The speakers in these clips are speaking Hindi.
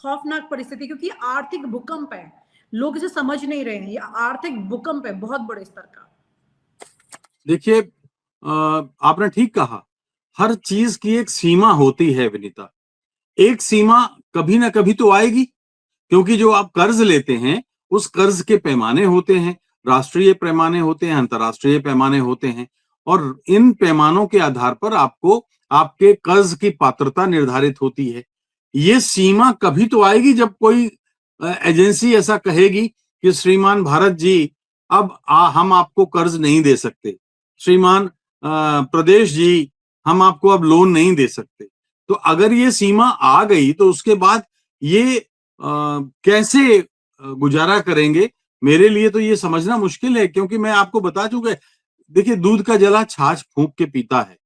खौफनाक परिस्थिति, क्योंकि आर्थिक भूकंप है, लोग इसे समझ नहीं रहे हैं, ये आर्थिक भूकंप है बहुत बड़े स्तर का। देखिए, आपने ठीक कहा, हर चीज की एक सीमा होती है विनीता। एक सीमा कभी ना कभी तो आएगी, क्योंकि जो आप कर्ज लेते हैं उस कर्ज के पैमाने होते हैं, राष्ट्रीय पैमाने होते हैं, अंतर्राष्ट्रीय पैमाने होते हैं, और इन पैमानों के आधार पर आपको आपके कर्ज की पात्रता निर्धारित होती है। ये सीमा कभी तो आएगी जब कोई एजेंसी ऐसा कहेगी कि श्रीमान भारत जी, अब हम आपको कर्ज नहीं दे सकते, श्रीमान प्रदेश जी, हम आपको अब लोन नहीं दे सकते। तो अगर ये सीमा आ गई तो उसके बाद ये कैसे गुजारा करेंगे, मेरे लिए तो ये समझना मुश्किल है, क्योंकि मैं आपको बता चुका, देखिए दूध का जला छाछ फूंक के पीता है।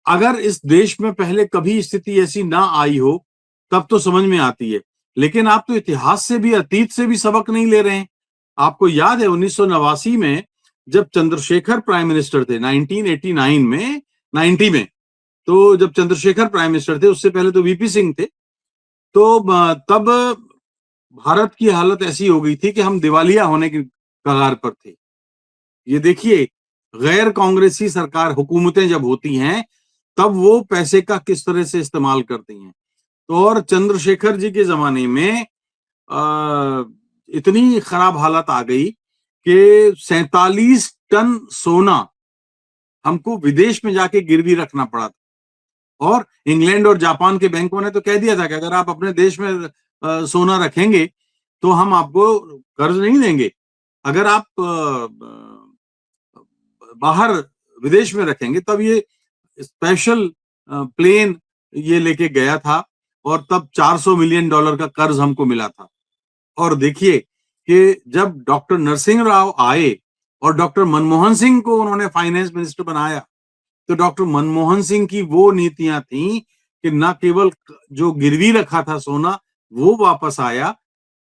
अगर इस देश में पहले कभी स्थिति ऐसी ना आई हो तब तो समझ में आती है, लेकिन आप तो इतिहास से भी, अतीत से भी सबक नहीं ले रहे हैं। आपको याद है 1989 में जब चंद्रशेखर प्राइम मिनिस्टर थे, 1989 में, 90 में, तो जब चंद्रशेखर प्राइम मिनिस्टर थे, उससे पहले तो वीपी सिंह थे, तो तब भारत की हालत ऐसी हो गई थी कि हम दिवालिया होने की कगार पर थे। ये देखिए, गैर कांग्रेसी सरकार, हुकूमतें जब होती हैं तब वो पैसे का किस तरह से इस्तेमाल करती हैं। तो और चंद्रशेखर जी के जमाने में इतनी खराब हालत आ गई कि 47 टन सोना हमको विदेश में जाके गिरवी रखना पड़ा था, और इंग्लैंड और जापान के बैंकों ने तो कह दिया था कि अगर आप अपने देश में सोना रखेंगे तो हम आपको कर्ज नहीं देंगे, अगर आप बाहर विदेश में रखेंगे। तब ये स्पेशल प्लेन ये लेके गया था, और तब $400 मिलियन का कर्ज हमको मिला था। और देखिए कि जब डॉक्टर नरसिंह राव आए और डॉक्टर मनमोहन सिंह को उन्होंने फाइनेंस मिनिस्टर बनाया, तो डॉक्टर मनमोहन सिंह की वो नीतियां थी कि न केवल जो गिरवी रखा था सोना वो वापस आया,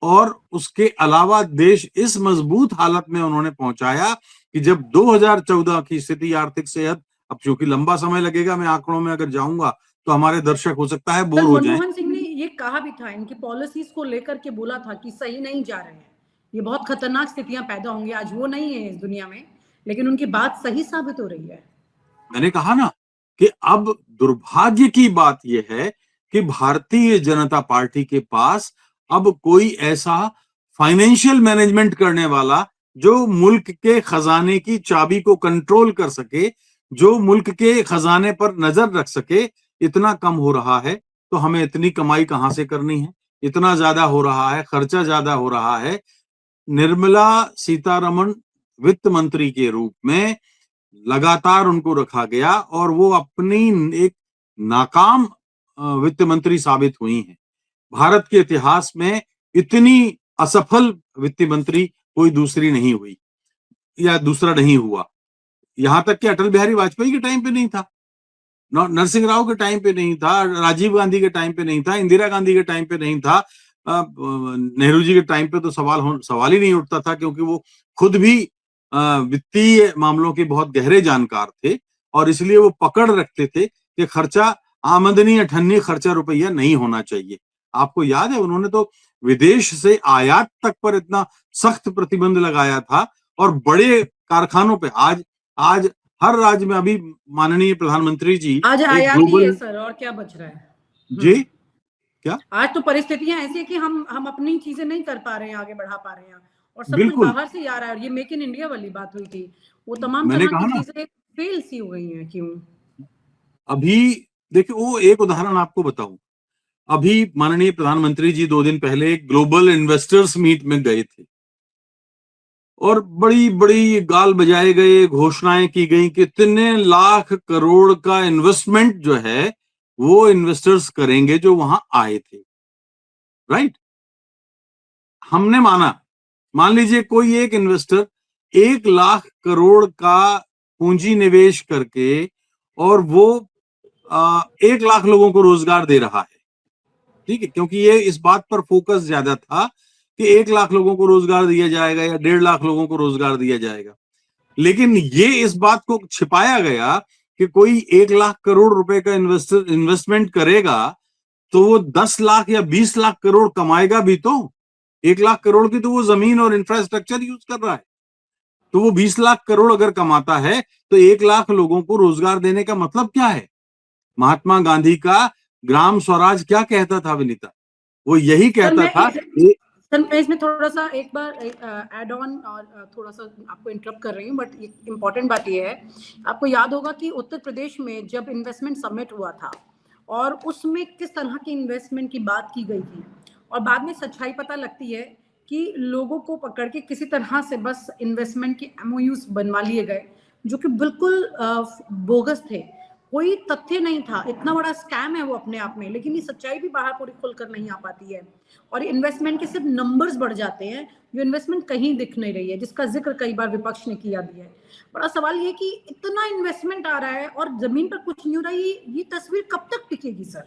और उसके अलावा देश इस मजबूत हालत में उन्होंने पहुंचाया कि जब 2014 की स्थिति, आर्थिक सेहत, अब चूंकि लंबा समय लगेगा, मैं आंकड़ों में अगर जाऊंगा तो हमारे दर्शक हो सकता है बोर हो जाएं। मनमोहन सिंह ने ये कहा भी था, इनकी पॉलिसीज को लेकर के बोला था कि सही नहीं जा रहे हैं, ये बहुत खतरनाक स्थितियां पैदा होंगी। आज वो नहीं है इस दुनिया में, लेकिन उनकी बात सही साबित हो रही है। मैंने कहा ना कि अब दुर्भाग्य की बात यह है कि भारतीय जनता पार्टी के पास अब कोई ऐसा फाइनेंशियल मैनेजमेंट करने वाला जो मुल्क के खजाने की चाबी को कंट्रोल कर सके, जो मुल्क के खजाने पर नजर रख सके, इतना कम हो रहा है तो हमें इतनी कमाई कहां से करनी है, इतना ज्यादा हो रहा है, खर्चा ज्यादा हो रहा है। निर्मला सीतारमण वित्त मंत्री के रूप में लगातार उनको रखा गया, और वो अपनी एक नाकाम वित्त मंत्री साबित हुई हैं। भारत के इतिहास में इतनी असफल वित्त मंत्री कोई दूसरी नहीं हुई या दूसरा नहीं हुआ। यहां तक कि अटल बिहारी वाजपेयी के टाइम पे नहीं था, नरसिंह राव के टाइम पे नहीं था, राजीव गांधी के टाइम पे नहीं था, इंदिरा गांधी के टाइम पे नहीं था, नेहरू जी के टाइम पे तो सवाल ही नहीं उठता था, क्योंकि वो खुद भी वित्तीय मामलों के बहुत गहरे जानकार थे, और इसलिए वो पकड़ रखते थे कि खर्चा आमदनी अठन्नी, खर्चा रुपया नहीं होना चाहिए। आपको याद है उन्होंने तो विदेश से आयात तक पर इतना सख्त प्रतिबंध लगाया था, और बड़े कारखानों पे आज आज हर राज्य में, अभी माननीय प्रधानमंत्री जी आज आयात ही है सर, और क्या बच रहा है जी, क्या आज तो परिस्थितियां ऐसी है कि हम अपनी चीजें नहीं कर पा रहे हैं, आगे बढ़ा पा रहे हैं, और सब कुछ बाहर से आ रहा है। और ये मेक इन इंडिया वाली बात हुई थी, वो तमाम तरह की चीजें फेल सी हो गई हैं। क्यों? अभी देखिए, वो एक उदाहरण आपको बताऊं, अभी माननीय प्रधानमंत्री जी 2 दिन पहले ग्लोबल इन्वेस्टर्स मीट में गए थे, और बड़ी बड़ी गाल बजाए गए, घोषणाएं की गई कि कितने लाख करोड़ का इन्वेस्टमेंट जो है वो इन्वेस्टर्स करेंगे जो वहां आए थे, राइट। हमने मान लीजिए कोई एक इन्वेस्टर 1 लाख करोड़ का पूंजी निवेश करके, और वो 1 लाख लोगों को रोजगार दे रहा है, ठीक है, क्योंकि ये इस बात पर फोकस ज्यादा था कि 1 लाख लोगों को रोजगार दिया जाएगा या 1.5 लाख लोगों को रोजगार दिया जाएगा। लेकिन ये इस बात को छिपाया गया कि कोई 1 लाख करोड़ रुपए का इन्वेस्टमेंट करेगा तो वो 10 लाख या 20 लाख करोड़ कमाएगा भी तो। 1 लाख करोड़ की तो वो जमीन और इंफ्रास्ट्रक्चर यूज कर रहा है। तो वो 20 लाख करोड़ अगर कमाता है तो 1 लाख लोगों को रोजगार देने का मतलब क्या है? महात्मा गांधी का ग्राम स्वराज क्या कहता था विनीता? वो यही कहता था। सर मैं इसमें थोड़ा सा एक बार ऐड ऑन और थोड़ा सा आपको इंटरप्ट कर रही हूँ, बट इम्पोर्टेंट बात ये है, आपको याद होगा कि उत्तर प्रदेश में जब इन्वेस्टमेंट समिट हुआ था और उसमें किस तरह की इन्वेस्टमेंट की बात की गई थी, और बाद में सच्चाई पता लगती है कि लोगों को पकड़ के किसी तरह से बस इन्वेस्टमेंट के MOUs बनवा लिए गए जो कि बिल्कुल बोगस थे, कोई तथ्य नहीं था। इतना बड़ा स्कैम है वो अपने आप में, लेकिन ये सच्चाई भी बाहर पूरी खुलकर नहीं आ पाती है और इन्वेस्टमेंट के सिर्फ नंबर्स बढ़ जाते हैं, जो इन्वेस्टमेंट कहीं दिख नहीं रही है, जिसका जिक्र कई बार विपक्ष ने किया भी है। बड़ा सवाल ये कि इतना इन्वेस्टमेंट आ रहा है और जमीन पर कुछ नहीं हो रहा, ये तस्वीर कब तक टिकेगी सर?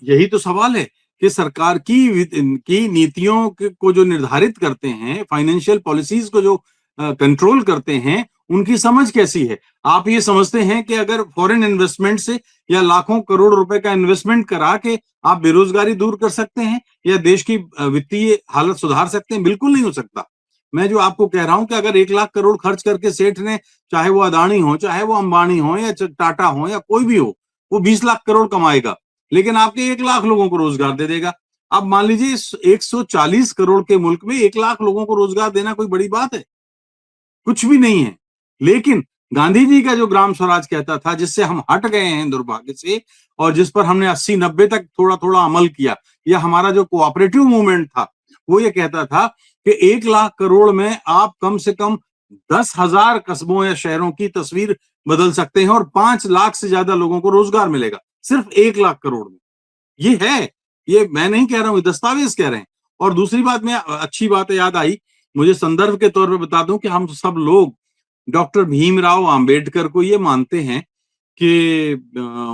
यही तो सवाल है कि सरकार की नीतियों को जो निर्धारित करते हैं, फाइनेंशियल पॉलिसीज को जो कंट्रोल करते हैं, उनकी समझ कैसी है? आप ये समझते हैं कि अगर फॉरेन इन्वेस्टमेंट से या लाखों करोड़ रुपए का इन्वेस्टमेंट करा के आप बेरोजगारी दूर कर सकते हैं या देश की वित्तीय हालत सुधार सकते हैं? बिल्कुल नहीं हो सकता। मैं जो आपको कह रहा हूं कि अगर 1 लाख करोड़ खर्च करके सेठ ने, चाहे वो अदानी हो, चाहे वो अंबानी हो या टाटा हो या कोई भी हो, वो 20 लाख करोड़ कमाएगा, लेकिन आपके 1 लाख लोगों को रोजगार दे देगा। अब मान लीजिए 140 करोड़ के मुल्क में 1 लाख लोगों को रोजगार देना कोई बड़ी बात है? कुछ भी नहीं है। लेकिन गांधी जी का जो ग्राम स्वराज कहता था, जिससे हम हट गए हैं दुर्भाग्य से, और जिस पर हमने 80-90 तक थोड़ा थोड़ा अमल किया, या हमारा जो कोऑपरेटिव मूवमेंट था, वो ये कहता था कि 1 लाख करोड़ में आप कम से कम 10,000 कस्बों या शहरों की तस्वीर बदल सकते हैं और 5 लाख से ज्यादा लोगों को रोजगार मिलेगा सिर्फ 1 लाख करोड़ में। ये है, ये मैं नहीं कह रहा हूं, दस्तावेज कह रहे हैं। और दूसरी बात, में अच्छी बात याद आई मुझे, संदर्भ के तौर पे बता दूं कि हम सब लोग डॉक्टर भीमराव अंबेडकर को ये मानते हैं कि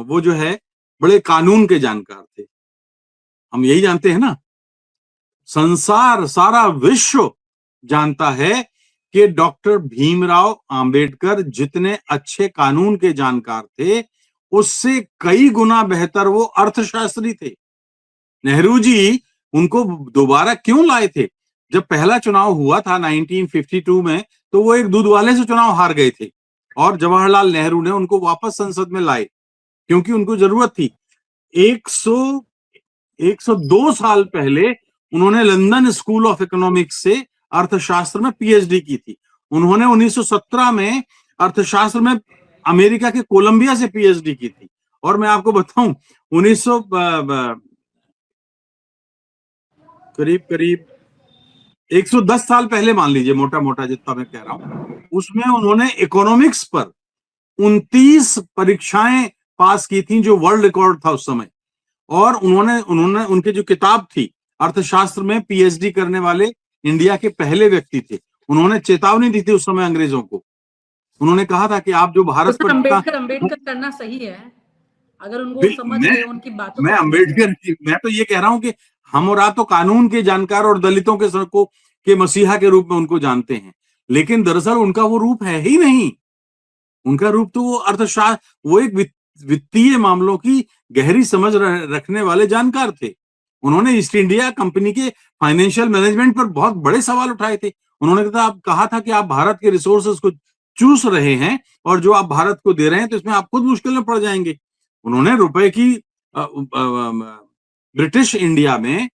वो जो है बड़े कानून के जानकार थे। हम यही जानते हैं ना, संसार, सारा विश्व जानता है कि डॉक्टर भीमराव अंबेडकर जितने अच्छे कानून के जानकार थे, उससे कई गुना बेहतर वो अर्थशास्त्री थे। नेहरू जी उनको दोबारा क्यों लाए थे? जब पहला चुनाव हुआ था 1952 में, तो वो एक दूध वाले से चुनाव हार गए थे और जवाहरलाल नेहरू ने उनको वापस संसद में लाए क्योंकि उनको जरूरत थी। 102 साल पहले उन्होंने लंदन स्कूल ऑफ इकोनॉमिक्स से अर्थशास्त्र में PhD की थी। उन्होंने 1917 में अर्थशास्त्र में अमेरिका के कोलंबिया से PhD की थी। और मैं आपको बताऊं, 1900 करीब 110 साल पहले, मान लीजिए मोटा मोटा जितना मैं कह रहा हूं, उसमें उन्होंने इकोनॉमिक्स पर 29 परीक्षाएं पास की थी, जो वर्ल्ड रिकॉर्ड था उस समय। और उन्होंने उनकी जो किताब थी अर्थशास्त्र में, PhD करने वाले इंडिया के पहले व्यक्ति थे। उन्होंने चेतावनी दी थी उस समय अंग्रेजों को। उन्होंने कहा था कि आप जो भारत पर अम्बेडकर करना सही है अगर उनको समझ रहे हो उनकी बातों। मैं तो ये कह रहा हूं कि हम और आप तो कानून के जानकार और दलितों के मसीहा के रूप में उनको जानते हैं, लेकिन दरअसल उनका वो रूप है ही नहीं। उनका रूप तो वो अर्थशास्त्र, वो एक वित्तीय मामलों की गहरी समझ रखने वाले जानकार थे। उन्होंने ईस्ट इंडिया कंपनी के फाइनेंशियल मैनेजमेंट पर बहुत बड़े सवाल उठाए थे। उन्होंने कहा था कि आप भारत के रिसोर्सेज को चूस रहे हैं और जो आप भारत को दे रहे हैं तो इसमें आप खुद मुश्किल में पड़ जाएंगे। उन्होंने रुपए की ब्रिटिश इंडिया में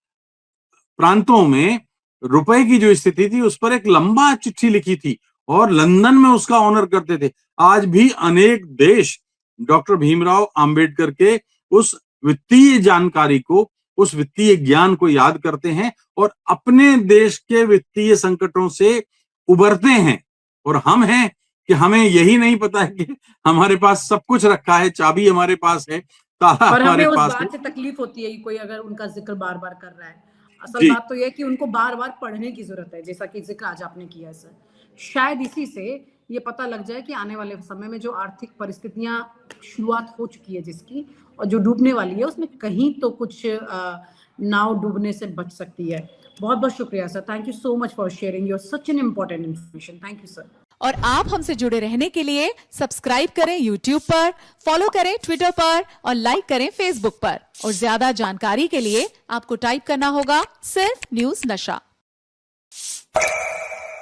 प्रांतों में रुपए की जो स्थिति थी उस पर एक लंबा चिट्ठी लिखी थी और लंदन में उसका ऑनर करते थे। आज भी अनेक देश डॉक्टर भीमराव अंबेडकर के उस वित्तीय जानकारी को, उस वित्तीय ज्ञान को याद करते हैं और अपने देश के वित्तीय संकटों से उबरते हैं। और हम हैं कि हमें यही नहीं पता है कि हमारे पास सब कुछ रखा है, चाबी हमारे पास है, ताला और हमारे हमें पास उस बात है। से तकलीफ होती है कि कोई अगर उनका जिक्र बार बार कर रहा है। असल बात तो यह है कि उनको बार बार पढ़ने की जरूरत है, जैसा कि जिक्र आज आपने किया सर। शायद इसी से ये पता लग जाए कि आने वाले समय में जो आर्थिक परिस्थितियां शुरुआत हो चुकी है जिसकी, और जो डूबने वाली है, उसमें कहीं तो कुछ नाव डूबने से बच सकती है। बहुत बहुत शुक्रिया sir. Thank you so much for sharing your such an important information. Thank you sir. और आप हमसे जुड़े रहने के लिए सब्सक्राइब करें YouTube पर, फॉलो करें ट्विटर पर और लाइक करें Facebook पर। और ज्यादा जानकारी के लिए आपको टाइप करना होगा सिर्फ न्यूज नशा।